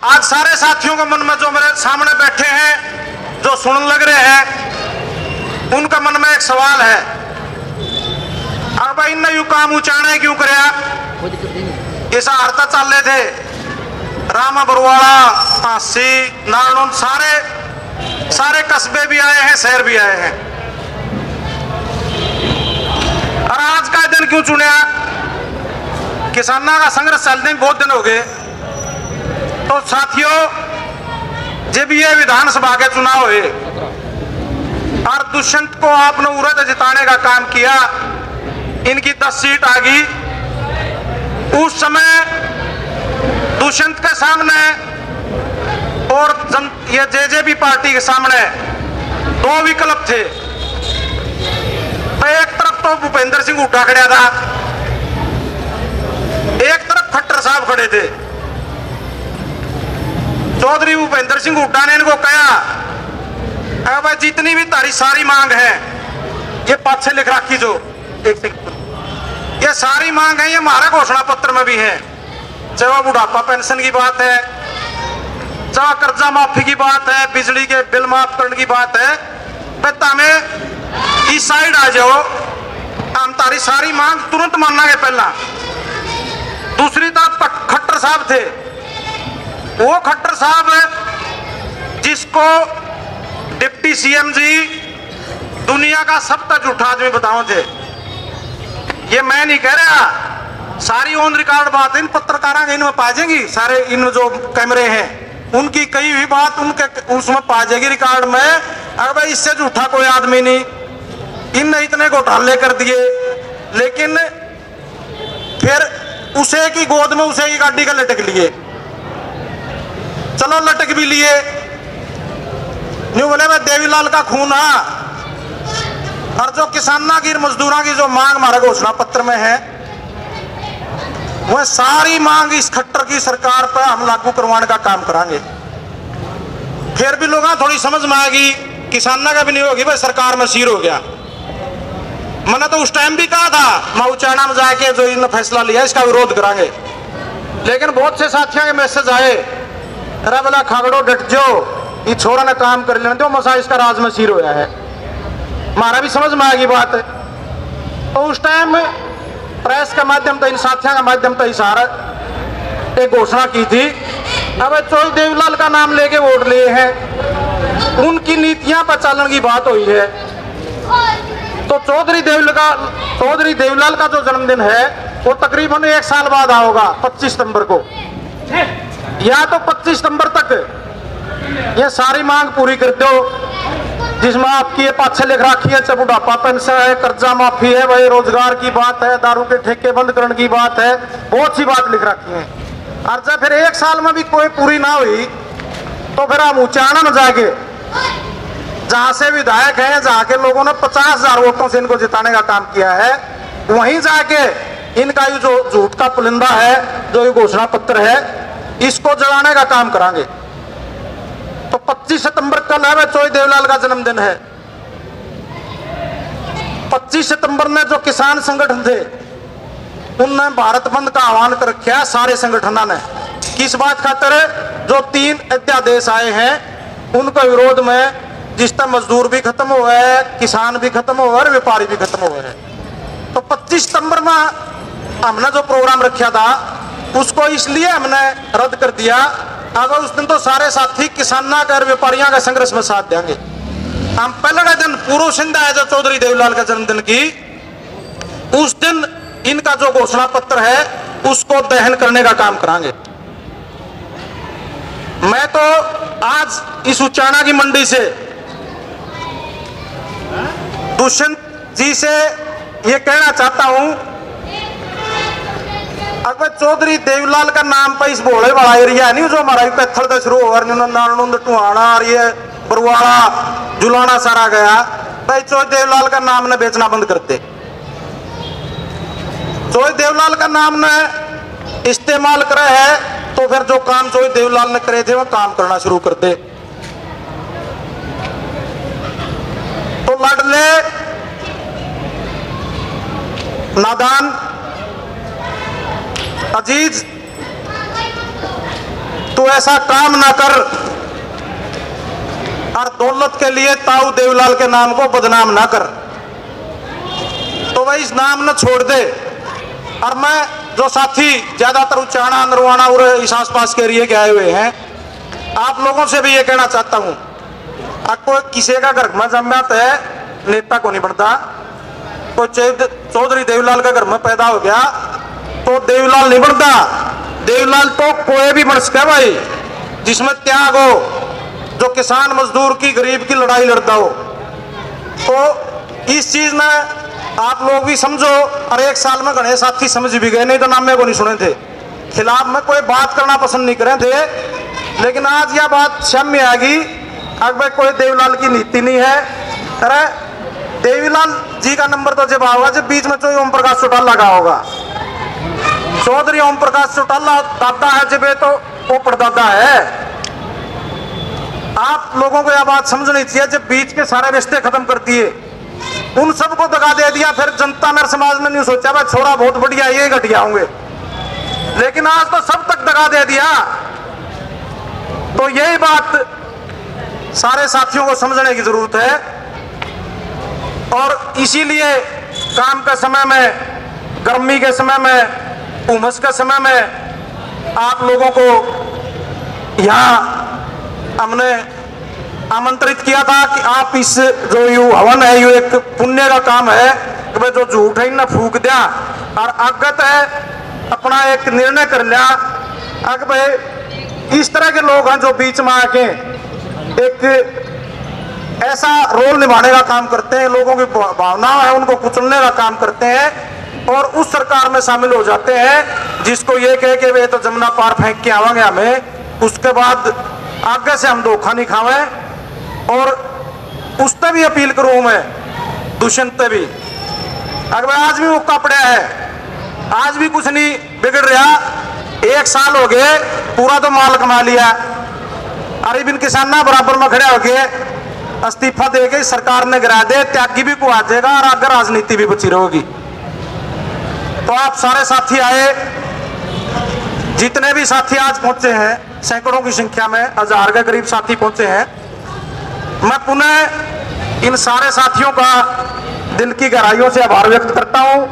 आज सारे साथियों के मन में जो मेरे सामने बैठे हैं, जो सुनने लग रहे हैं, उनका मन में एक सवाल है, अब भाई इन्हें यू काम उचाने क्यों कराया? ऐसा हरता चल रहे थे, रामा बरवाड़ा, पासी, नारनौंद, सारे कस्बे भी आए हैं, शहर भी आए हैं, और आज का दिन क्यों चुनिया? किसानों का संघर्ष चलते बहुत दिन हो गए। तो साथियों, जब ये विधानसभा के चुनाव हुए और दुष्यंत को आपने उड़द जिताने का काम किया, इनकी 10 सीट आ गई। उस समय दुष्यंत के सामने और ये जेजेपी पार्टी के सामने 2 विकल्प थे। एक तरफ तो भूपेंद्र सिंह हुड्डा खड़ा था, एक तरफ खट्टर साहब खड़े थे। चौधरी भूपेंद्र सिंह हुड्डा ने इनको कहा, भाई जितनी भी तारी सारी मांग है, ये पाछे लिख रखी जो ये सारी मांग है, ये हमारा घोषणा पत्र में भी है। चाहे वो बुढ़ापा पेंशन की बात है, चाहे कर्जा माफी की बात है, बिजली के बिल माफ करने की बात है, हमें इस साइड आ जाओ, हम तारी सारी मांग तुरंत मानना है। पहला दूसरी तरफ खट्टर साहब थे, वो खट्टर साहब जिसको डिप्टी सीएम जी दुनिया का सबसे झूठा आदमी बताओ थे। ये मैं नहीं कह रहा, सारी ऑन रिकॉर्ड बात इन पत्रकारों के इनमें पा जाएगी, सारे इन जो कैमरे हैं उनकी कई भी बात उनके उसमें पा जाएगी रिकॉर्ड में। अरे भाई इससे झूठा कोई आदमी नहीं, इनने इतने घोटाले कर दिए, लेकिन फिर उसे की गोद में उसे की गाड़ी का लटक लिए। चलो लटक भी लिए, न्यू बोले भाई देवीलाल का खून है, और जो किसानों की मजदूरों की जो मांग हमारे घोषणा पत्र में है, वह सारी मांग इस खट्टर की सरकार पर हम लागू करवाने का काम करांगे। फिर भी लोगों थोड़ी समझ में आएगी, किसानों का भी नहीं होगी भाई सरकार में सीर हो गया। मैंने तो उस टाइम भी कहा था, मैं उचाना में जाके जो इन फैसला लिया इसका विरोध करांगे, लेकिन बहुत से साथियों के मैसेज आए, अरे बोला खागड़ो डट जाओ, ये छोरा ने काम कर लेने दो, मसा इसका राज में सीर होया है। हमारा भी समझ में आएगी बात। तो उस टाइम प्रेस के माध्यम से, इन साथियों के माध्यम से इशारा एक घोषणा की थी, अब चौधरी देवीलाल का नाम लेके वोट लिए हैं, उनकी नीतियां पर चलने की बात हुई है। तो चौधरी देवीलाल का जो जन्मदिन है वो तकरीबन 1 साल बाद आओगा, 25 सितंबर को, या तो 25 सितंबर तक ये सारी मांग पूरी कर दो, जिसमें आपकी ये पाछे लिख रखी है, चाहे बुढ़ापा पेंशन है, कर्जा माफी है, भाई रोजगार की बात है, दारू के ठेके बंद करने की बात है, बहुत सी बात लिख रखी है। और जब फिर 1 साल में भी कोई पूरी ना हुई, तो फिर हम उचाना में जाके, जहां से विधायक हैं, जहां के लोगों ने 50,000 वोटों से इनको जिताने का काम किया है, वहीं जाके इनका ये जो झूठ का पुलिंदा है, जो ये घोषणा पत्र है, इसको जलाने का काम करांगे। तो 25 सितंबर कल है, चौधरी देवीलाल का जन्मदिन है। 25 सितंबर में जो किसान संगठन थे, उनने भारत बंद का आह्वान कर रखा, सारे संगठनों ने। किस बात खातिर? जो 3 अध्यादेश आए हैं उनके विरोध में, जिससे मजदूर भी खत्म हुआ है, किसान भी खत्म हुआ है और व्यापारी भी खत्म हुए हैं। तो 25 सितंबर में हमने जो प्रोग्राम रखा था उसको इसलिए हमने रद्द कर दिया, अगर उस दिन तो सारे साथी किसानों का और व्यापारियों का संघर्ष में साथ देंगे। हम पहले का दिन पूर्व संध्या है जो चौधरी देवीलाल का जन्मदिन की, उस दिन इनका जो घोषणा पत्र है उसको दहन करने का काम करांगे। मैं तो आज इस उचाना की मंडी से दुष्यंत जी से ये कहना चाहता हूं, अगर चौधरी देवीलाल का नाम पर इस भोले वाला एरिया नहीं, जो हमारा पैथल से शुरू हो, नारनौंद, टुहाना और ये बरवाड़ा, जुलाना सारा गया, भाई चौधरी देवीलाल का नाम ने बेचना बंद करते। चौधरी देवीलाल का नाम ने इस्तेमाल करे है, तो फिर जो काम चौधरी देवीलाल ने करे थे वो काम करना शुरू कर दे। तो लाडले, नादान, अजीज तू ऐसा काम ना कर और दौलत के लिए ताऊ देवीलाल के नाम को बदनाम ना कर। तो वह इस नाम न छोड़ दे। और मैं जो साथी ज्यादातर उच्चारणा नरवाना और इस आसपास के एरिए के आए हुए हैं, आप लोगों से भी ये कहना चाहता हूं, आपको किसी का घर में जन्मत है नेता को नहीं बनता। कोई चौधरी देवीलाल का घर में पैदा हो गया तो देवीलाल नहीं बनता। देवीलाल तो कोई भी बन सके भाई, जिसमें त्याग हो, जो किसान मजदूर की गरीब की लड़ाई लड़ता हो। तो इस चीज में आप लोग भी समझो। और एक साल में घने साथी समझ भी गए, नहीं तो नामे को नहीं सुने थे, खिलाफ में कोई बात करना पसंद नहीं करे थे। लेकिन आज यह बात सामने आ गई, अगर कोई देवीलाल की नीति नहीं है। अरे देवीलाल जी का नंबर तो जब आओगा जब बीच में ओम प्रकाश चौटाला का होगा। चौधरी ओम प्रकाश चौटाला दादा है, जब तो वो परदादा है। आप लोगों को यह बात समझनी चाहिए, जब बीच के सारे रिश्ते खत्म कर दिए, उन सबको दगा दे दिया, फिर जनता ने समाज ने नहीं सोचा भाई छोड़ा बहुत बढ़िया ये घटिया होंगे, लेकिन आज तो सब तक दगा दे दिया। तो यही बात सारे साथियों को समझने की जरूरत है। और इसीलिए काम के समय में, गर्मी के समय में, उमस के समय में आप लोगों को यहाँ हमने आमंत्रित किया था कि आप इस जो यू हवन है, यू एक पुण्य का काम है कि भाई जो झूठ है ना फूक दिया और अगत है अपना एक निर्णय कर लिया। अगर भाई इस तरह के लोग हैं जो बीच में आके एक ऐसा रोल निभाने का काम करते हैं, लोगों की भावनाएं है उनको कुचलने का काम करते हैं और उस सरकार में शामिल हो जाते हैं जिसको ये कहे कि वे तो जमुना पार फेंक के आवांगे हमें, उसके बाद आगे से हम धोखा नहीं खावें। और उस पर भी अपील करूं मैं, दुष्यंत पे भी, अगर आज भी मौका पड़ा है, आज भी कुछ नहीं बिगड़ रहा। 1 साल हो गए, पूरा तो माल कमा लिया, अरे बिन किसाना बराबर में खड़े हो गए, इस्तीफा दे के सरकार ने गिरा दे, त्यागी भी को आ जाएगा और आगे राजनीति भी बची रहेगी। तो आप सारे साथी आए, जितने भी साथी आज पहुंचे हैं, सैकड़ों की संख्या में 1000 के करीब साथी पहुंचे हैं। मैं पुनः इन सारे साथियों का दिल की गहराइयों से आभार व्यक्त करता हूं।